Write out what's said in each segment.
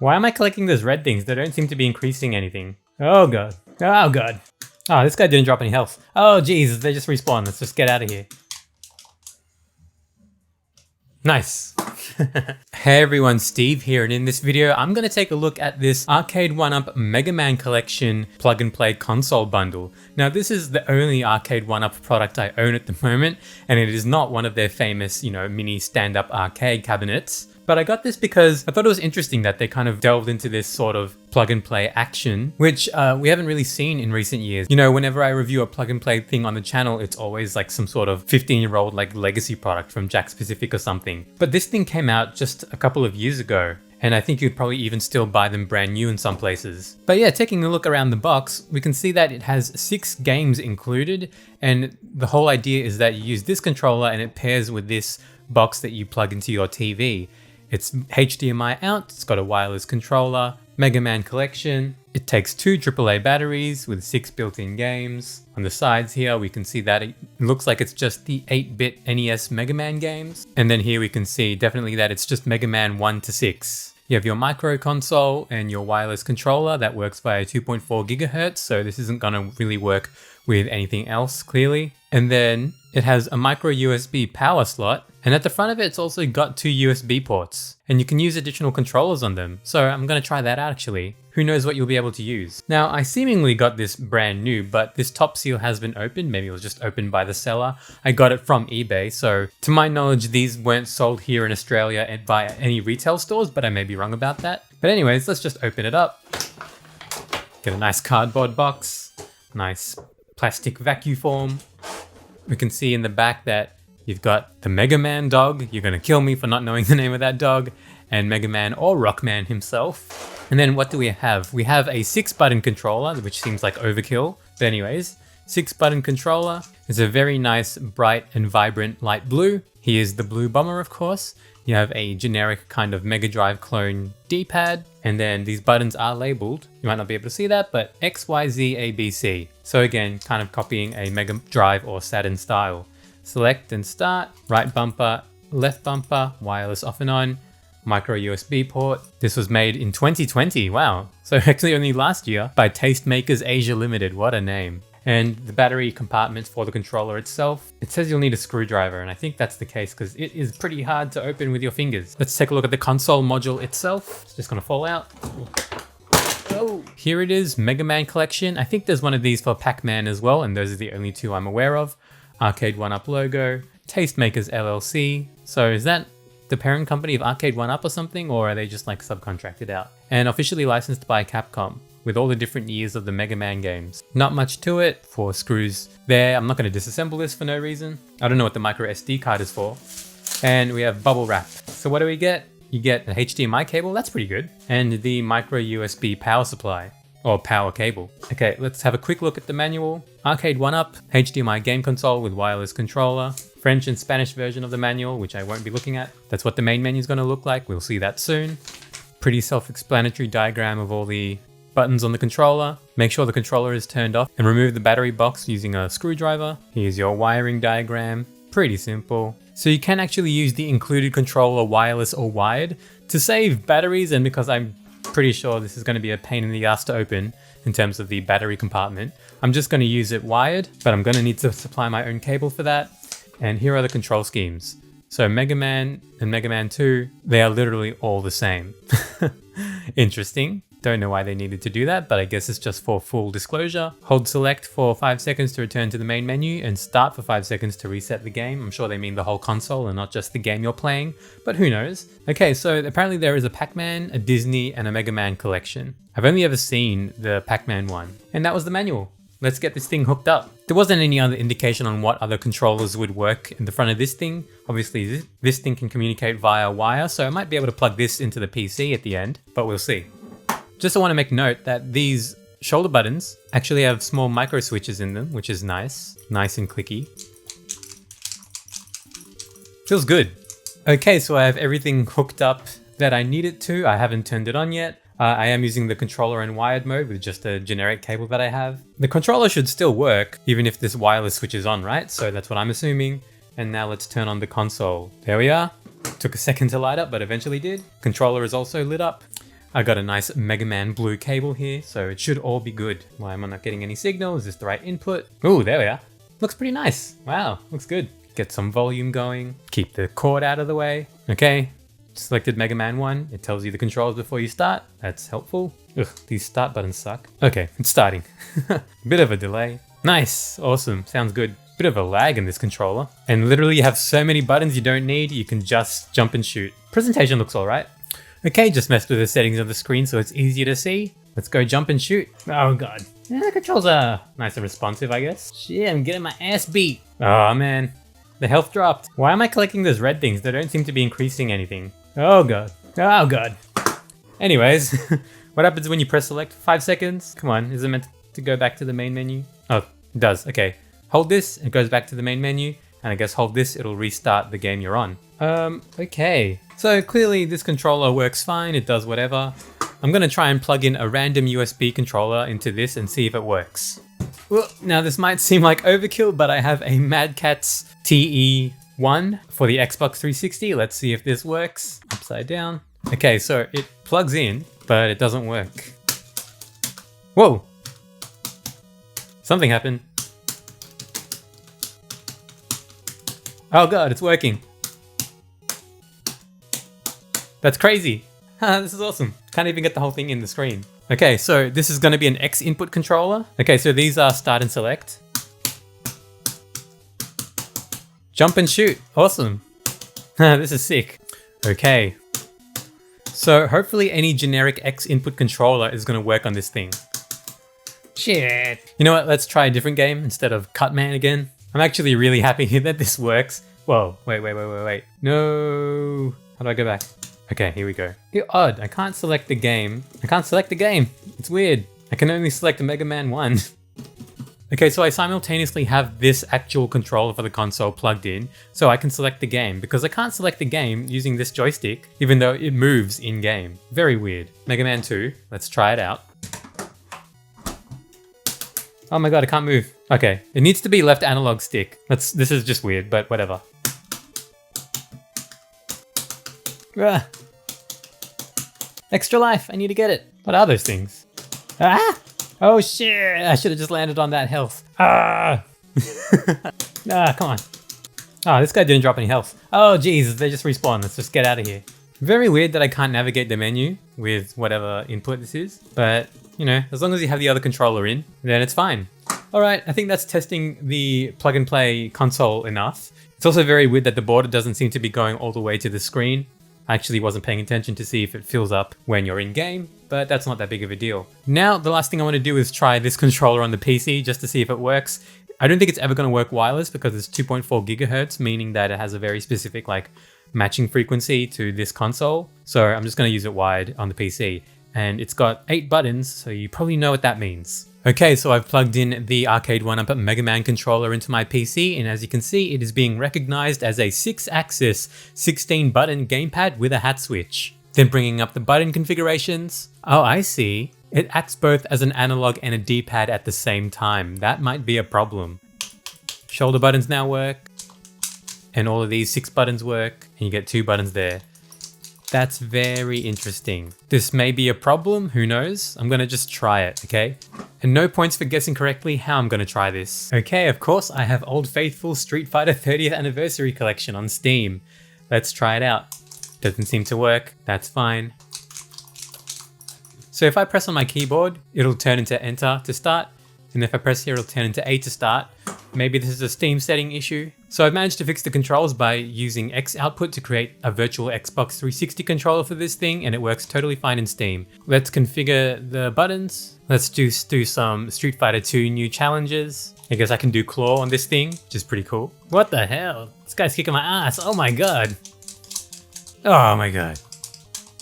Why am I collecting those red things? They don't seem to be increasing anything. Oh god. Oh god. Oh, this guy didn't drop any health. Oh jeez, they just respawn. Let's just get out of here. Nice. Hey everyone, Steve here, and in this video I'm going to take a look at this Arcade1Up Mega Man Collection plug and play console bundle. Now this is the only Arcade1Up product I own at the moment, and it is not one of their famous, mini stand-up arcade cabinets. But I got this because I thought it was interesting that they kind of delved into this sort of plug and play action, which we haven't really seen in recent years. Whenever I review a plug and play thing on the channel, it's always like some sort of 15-year-old like legacy product from Jack Specific or something. But this thing came out just a couple of years ago, and I think you'd probably even still buy them brand new in some places. But yeah, taking a look around the box, we can see that it has 6 games included, and the whole idea is that you use this controller and it pairs with this box that you plug into your TV. It's HDMI out, it's got a wireless controller, Mega Man Collection. It takes 2 AAA batteries with 6 built-in games. On the sides here, we can see that it looks like it's just the 8-bit NES Mega Man games. And then here we can see definitely that it's just Mega Man 1 to 6. You have your micro console and your wireless controller that works via 2.4 gigahertz, so this isn't going to really work with anything else, clearly. And then it has a micro USB power slot, and at the front of it, it's also got 2 USB ports, and you can use additional controllers on them. So I'm going to try that out actually. Who knows what you'll be able to use. Now, I seemingly got this brand new, but this top seal has been opened. Maybe it was just opened by the seller. I got it from eBay, so to my knowledge, these weren't sold here in Australia by any retail stores, but I may be wrong about that. But anyways, let's just open it up. Get a nice cardboard box, nice plastic vacuum form. We can see in the back that you've got the Mega Man dog. You're going to kill me for not knowing the name of that dog. And Mega Man or Rockman himself. And then what do we have? We have a 6-button controller, which seems like overkill. But anyways, 6-button controller. It's a very nice, bright and vibrant light blue. Here's the blue bomber, of course. You have a generic kind of Mega Drive clone D-pad. And then these buttons are labeled. You might not be able to see that, but X, Y, Z, A, B, C. So again, kind of copying a Mega Drive or Saturn style. Select and start, right bumper, left bumper, wireless off and on, micro USB port. This was made in 2020, wow. So actually only last year by Tastemakers Asia Limited, what a name. And the battery compartments for the controller itself, it says you'll need a screwdriver, and I think that's the case because it is pretty hard to open with your fingers. Let's take a look at the console module itself. It's just gonna fall out. Oh, here it is, Mega Man Collection. I think there's one of these for Pac-Man as well, and those are the only 2 I'm aware of. Arcade1Up logo, Tastemakers LLC. So is that the parent company of Arcade1Up or something, or are they just like subcontracted out? And officially licensed by Capcom, with all the different years of the Mega Man games. Not much to it, 4 screws there. I'm not going to disassemble this for no reason. I don't know what the micro SD card is for. And we have bubble wrap. So what do we get? You get the HDMI cable, that's pretty good. And the micro USB power supply. Or power cable. Okay, let's have a quick look at the manual. Arcade1Up, HDMI game console with wireless controller. French and Spanish version of the manual, which I won't be looking at. That's what the main menu is going to look like. We'll see that soon. Pretty self-explanatory diagram of all the buttons on the controller. Make sure the controller is turned off and remove the battery box using a screwdriver. Here's your wiring diagram. Pretty simple. So you can actually use the included controller wireless or wired to save batteries, and because I'm pretty sure this is going to be a pain in the ass to open in terms of the battery compartment, I'm just going to use it wired, but I'm going to need to supply my own cable for that. And here are the control schemes. So Mega Man and Mega Man 2, they are literally all the same. Interesting. Don't know why they needed to do that, but I guess it's just for full disclosure. Hold select for 5 seconds to return to the main menu and start for 5 seconds to reset the game. I'm sure they mean the whole console and not just the game you're playing, but who knows? Okay, so apparently there is a Pac-Man, a Disney, and a Mega Man collection. I've only ever seen the Pac-Man one, and that was the manual. Let's get this thing hooked up. There wasn't any other indication on what other controllers would work in the front of this thing. Obviously, this thing can communicate via wire, so I might be able to plug this into the PC at the end, but we'll see. Just I want to make note that these shoulder buttons actually have small micro switches in them, which is nice. Nice and clicky. Feels good. Okay, so I have everything hooked up that I need it to. I haven't turned it on yet. I am using the controller in wired mode with just a generic cable that I have. The controller should still work, even if this wireless switch is on, right? So that's what I'm assuming. And now let's turn on the console. There we are. Took a second to light up, but eventually did. Controller is also lit up. I got a nice Mega Man blue cable here, so it should all be good. Why am I not getting any signal? Is this the right input? Oh, there we are. Looks pretty nice. Wow, looks good. Get some volume going. Keep the cord out of the way. Okay, selected Mega Man 1. It tells you the controls before you start. That's helpful. Ugh, these start buttons suck. Okay, it's starting. Bit of a delay. Nice, awesome, sounds good. Bit of a lag in this controller. And literally you have so many buttons you don't need, you can just jump and shoot. Presentation looks alright. Okay, just messed with the settings of the screen so it's easier to see. Let's go jump and shoot. Oh god. Yeah, the controls are nice and responsive, I guess. Shit, I'm getting my ass beat. Oh man, the health dropped. Why am I collecting those red things? They don't seem to be increasing anything. Oh god. Oh god. Anyways, what happens when you press select? 5 seconds? Come on, is it meant to go back to the main menu? Oh, it does, okay. Hold this, it goes back to the main menu, and I guess hold this, it'll restart the game you're on. Okay. So clearly this controller works fine, it does whatever. I'm gonna try and plug in a random USB controller into this and see if it works. Well, now this might seem like overkill, but I have a Mad Catz TE1 for the Xbox 360. Let's see if this works. Upside down. Okay, so it plugs in, but it doesn't work. Whoa! Something happened. Oh god, it's working. That's crazy. This is awesome. Can't even get the whole thing in the screen. Okay, so this is going to be an X input controller. Okay, so these are start and select. Jump and shoot. Awesome. This is sick. Okay. So hopefully any generic X input controller is going to work on this thing. Shit. You know what? Let's try a different game instead of Cutman again. I'm actually really happy that this works. Whoa, wait. No. How do I go back? Okay, here we go. You're odd, I can't select the game. It's weird. I can only select Mega Man 1. Okay, so I simultaneously have this actual controller for the console plugged in, so I can select the game, because I can't select the game using this joystick, even though it moves in-game. Very weird. Mega Man 2, let's try it out. Oh my god, I can't move. Okay, it needs to be left analog stick. This is just weird, but whatever. Ah. Extra life, I need to get it. What are those things? Ah! Oh shit, I should have just landed on that health. Ah! Ah, come on. Oh, this guy didn't drop any health. Oh Jesus, they just respawn. Let's just get out of here. Very weird that I can't navigate the menu with whatever input this is, but you know, as long as you have the other controller in, then it's fine. All right, I think that's testing the plug and play console enough. It's also very weird that the border doesn't seem to be going all the way to the screen. I actually wasn't paying attention to see if it fills up when you're in game, but that's not that big of a deal. Now, the last thing I want to do is try this controller on the PC just to see if it works. I don't think it's ever going to work wireless because it's 2.4 gigahertz, meaning that it has a very specific like matching frequency to this console. So I'm just going to use it wired on the PC. And it's got 8 buttons, so you probably know what that means. Okay, so I've plugged in the Arcade1Up Mega Man controller into my PC, and as you can see, it is being recognized as a 6-axis, 16-button gamepad with a hat switch. Then bringing up the button configurations. Oh, I see. It acts both as an analog and a D-pad at the same time. That might be a problem. Shoulder buttons now work, and all of these 6 buttons work, and you get 2 buttons there. That's very interesting. This may be a problem, who knows? I'm gonna just try it, okay? And no points for guessing correctly how I'm gonna try this. Okay, of course I have Old Faithful Street Fighter 30th Anniversary Collection on Steam. Let's try it out. Doesn't seem to work, that's fine. So if I press on my keyboard, it'll turn into enter to start. And if I press here, it'll turn into A to start. Maybe this is a Steam setting issue. So I've managed to fix the controls by using X output to create a virtual Xbox 360 controller for this thing, and it works totally fine in Steam. Let's configure the buttons. Let's do some Street Fighter 2 new challenges. I guess I can do claw on this thing, which is pretty cool. What the hell? This guy's kicking my ass. Oh my god. Oh my god.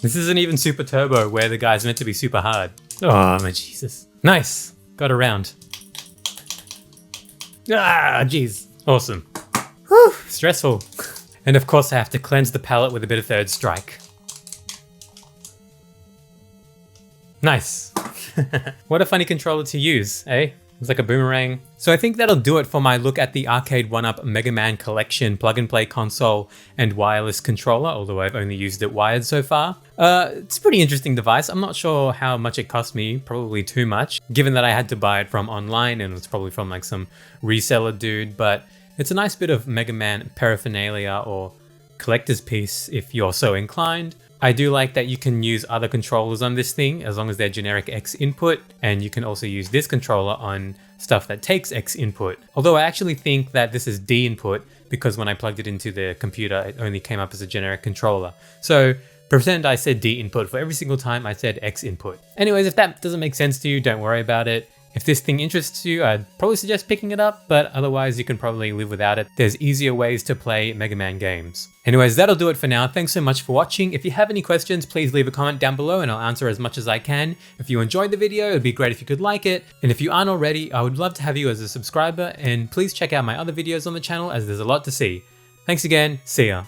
This isn't even Super Turbo where the guy's meant to be super hard. Oh my Jesus. Nice. Got around. Ah, jeez. Awesome. Whew, stressful. And of course I have to cleanse the palette with a bit of Third Strike. Nice. What a funny controller to use, eh? It's like a boomerang. So I think that'll do it for my look at the Arcade1Up Mega Man Collection plug-and-play console and wireless controller, although I've only used it wired so far. It's a pretty interesting device. I'm not sure how much it cost me, probably too much, given that I had to buy it from online and it's probably from like some reseller dude, but it's a nice bit of Mega Man paraphernalia or collector's piece if you're so inclined. I do like that you can use other controllers on this thing as long as they're generic X input, and you can also use this controller on stuff that takes X input. Although I actually think that this is D input because when I plugged it into the computer, it only came up as a generic controller. So pretend I said D input for every single time I said X input. Anyways, if that doesn't make sense to you, don't worry about it. If this thing interests you, I'd probably suggest picking it up, but otherwise you can probably live without it. There's easier ways to play Mega Man games. Anyways, that'll do it for now. Thanks so much for watching. If you have any questions, please leave a comment down below and I'll answer as much as I can. If you enjoyed the video, it'd be great if you could like it. And if you aren't already, I would love to have you as a subscriber, and please check out my other videos on the channel as there's a lot to see. Thanks again, see ya.